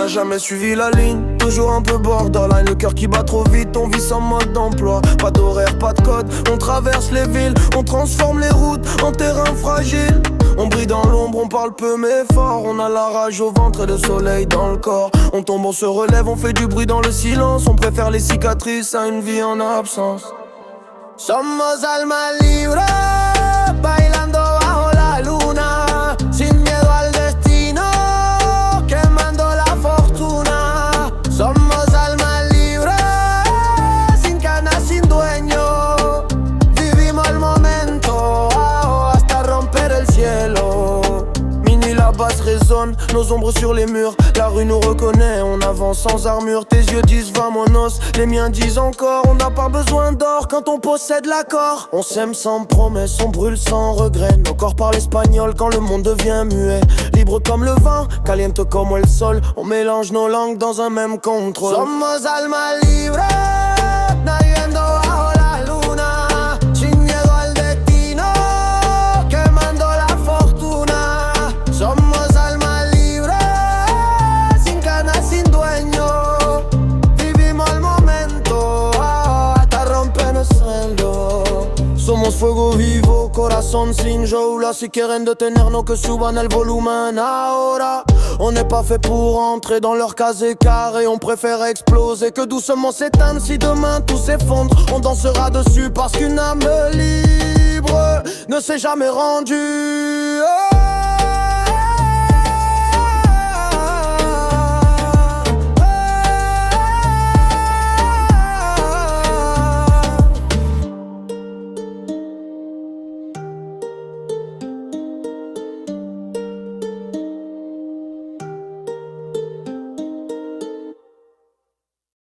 n'a jamais suivi la ligne. Toujours un peu borderline, le cœur qui bat trop vite. On vit sans mode d'emploi, pas d'horaire, pas de code. On traverse les villes, on transforme les routes en terrain fragile. On brille dans l'ombre, on parle peu mais fort. On a la rage au ventre et le soleil dans le corps. On tombe, on se relève, on fait du bruit dans le silence. On préfère les cicatrices à une vie en absence. Somos alma libre, bailando bajo la luna, sin miedo al destino, quemando la fortuna. Somos alma libre, sin ganas, sin dueño. Vivimos el momento, hasta romper el cielo. Minuit, la basse résonne, nos ombres sur les murs. La rue nous reconnaît, on avance sans armure. Tes yeux disent vamonos, les miens disent encore. On n'a pas besoin d'or quand on possède l'accord. On s'aime sans promesse, on brûle sans regret. Nos corps parlent espagnol quand le monde devient muet. Libre comme le vent, caliente como el sol. On mélange nos langues dans un même contrôle. Somos alma libre, navegando bajo la luna, sin miedo al destino, quemando la fortuna. Somos alma libre, sin ganas, sin dueño. Vivimos el momento, hasta romper el suelo. Somos fuego vivo, corazón sin jaula. Si quieren detenernos que suban el volumen ahora. On n'est pas fait pour entrer dans leur case carré. On préfère exploser que doucement s'éteindre. Si demain tout s'effondre, on dansera dessus. Parce qu'une âme libre ne s'est jamais rendue.